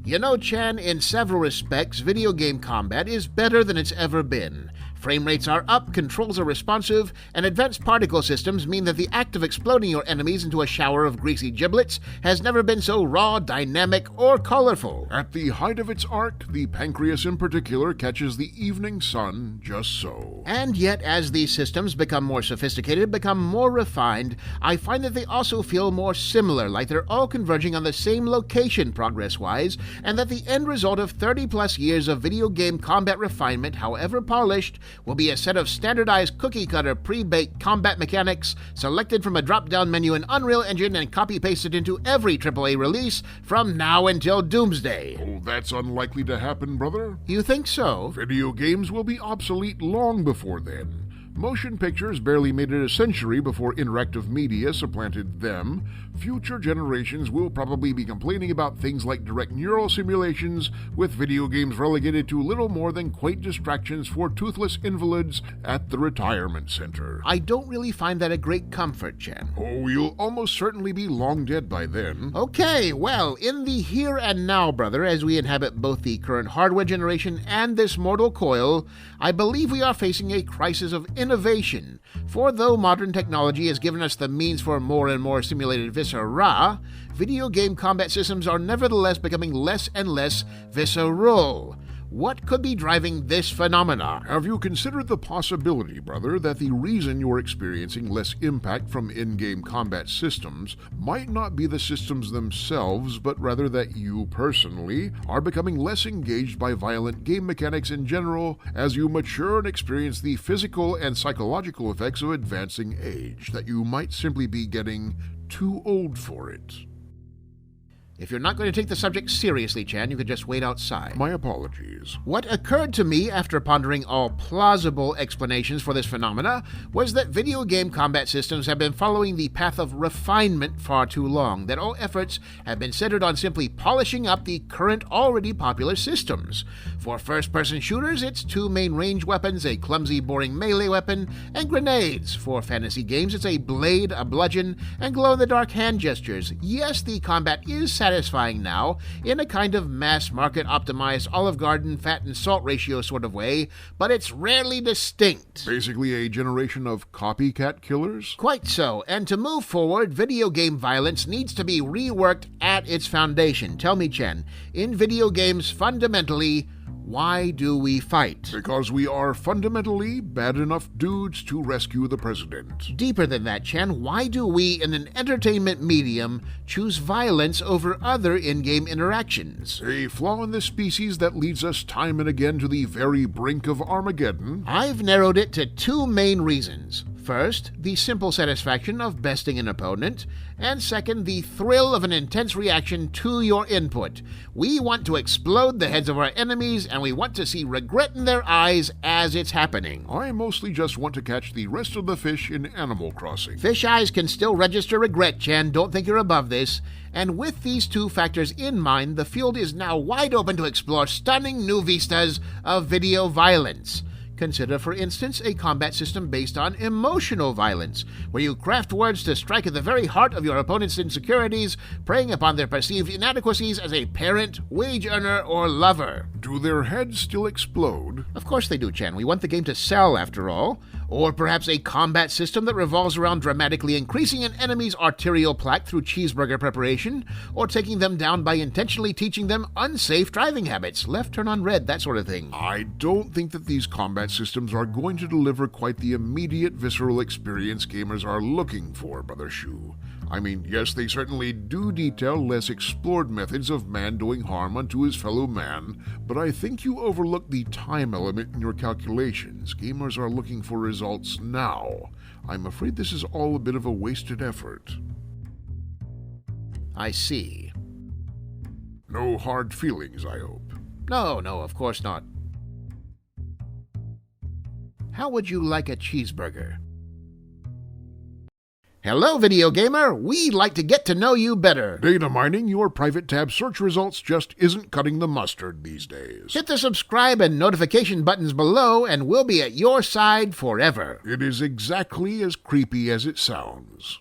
You know, Chan, in several respects, video game combat is better than it's ever been. Frame rates are up, controls are responsive, and advanced particle systems mean that the act of exploding your enemies into a shower of greasy giblets has never been so raw, dynamic, or colorful. At the height of its arc, the pancreas in particular catches the evening sun just so. And yet, as these systems become more sophisticated, become more refined, I find that they also feel more similar, like they're all converging on the same location progress-wise, and that the end result of 30-plus years of video game combat refinement, however polished, will be a set of standardized cookie-cutter pre-baked combat mechanics selected from a drop-down menu in Unreal Engine and copy-pasted into every AAA release from now until doomsday. Oh, that's unlikely to happen, brother. You think so? Video games will be obsolete long before then. Motion pictures barely made it a century before interactive media supplanted them. Future generations will probably be complaining about things like direct neural simulations, with video games relegated to little more than quaint distractions for toothless invalids at the retirement center. I don't really find that a great comfort, Chen. Oh, you'll almost certainly be long dead by then. Okay, well, in the here and now, brother, as we inhabit both the current hardware generation and this mortal coil, I believe we are facing a crisis of innovation. For though modern technology has given us the means for more and more simulated viscera, video game combat systems are nevertheless becoming less and less visceral. What could be driving this phenomena? Have you considered the possibility, brother, that the reason you're experiencing less impact from in-game combat systems might not be the systems themselves, but rather that you personally are becoming less engaged by violent game mechanics in general as you mature and experience the physical and psychological effects of advancing age, that you might simply be getting too old for it? If you're not going to take the subject seriously, Chan, you could just wait outside. My apologies. What occurred to me after pondering all plausible explanations for this phenomena was that video game combat systems have been following the path of refinement far too long, that all efforts have been centered on simply polishing up the current already popular systems. For first-person shooters, it's two main range weapons, a clumsy, boring melee weapon, and grenades. For fantasy games, it's a blade, a bludgeon, and glow-in-the-dark hand gestures. Yes, the combat is satisfying now, in a kind of mass-market optimized Olive Garden fat and salt ratio sort of way, but it's rarely distinct. Basically a generation of copycat killers? Quite so, and to move forward, video game violence needs to be reworked at its foundation. Tell me, Chen, in video games, fundamentally, why do we fight? Because we are fundamentally bad enough dudes to rescue the president. Deeper than that, Chan, why do we, in an entertainment medium, choose violence over other in-game interactions? A flaw in this species that leads us time and again to the very brink of Armageddon. I've narrowed it to two main reasons. First, the simple satisfaction of besting an opponent, and second, the thrill of an intense reaction to your input. We want to explode the heads of our enemies, and we want to see regret in their eyes as it's happening. I mostly just want to catch the rest of the fish in Animal Crossing. Fish eyes can still register regret, Chan. Don't think you're above this. And with these two factors in mind, the field is now wide open to explore stunning new vistas of video violence. Consider, for instance, a combat system based on emotional violence, where you craft words to strike at the very heart of your opponent's insecurities, preying upon their perceived inadequacies as a parent, wage earner, or lover. Do their heads still explode? Of course they do, Chan. We want the game to sell, after all. Or perhaps a combat system that revolves around dramatically increasing an enemy's arterial plaque through cheeseburger preparation, or taking them down by intentionally teaching them unsafe driving habits, left turn on red, that sort of thing. I don't think that these combat systems are going to deliver quite the immediate visceral experience gamers are looking for, Brother Shu. I mean, yes, they certainly do detail less explored methods of man doing harm unto his fellow man, but I think you overlook the time element in your calculations. Gamers are looking for results now. I'm afraid this is all a bit of a wasted effort. I see. No hard feelings, I hope. No, of course not. How would you like a cheeseburger? Hello, video gamer! We'd like to get to know you better. Data mining your private tab search results just isn't cutting the mustard these days. Hit the subscribe and notification buttons below, and we'll be at your side forever. It is exactly as creepy as it sounds.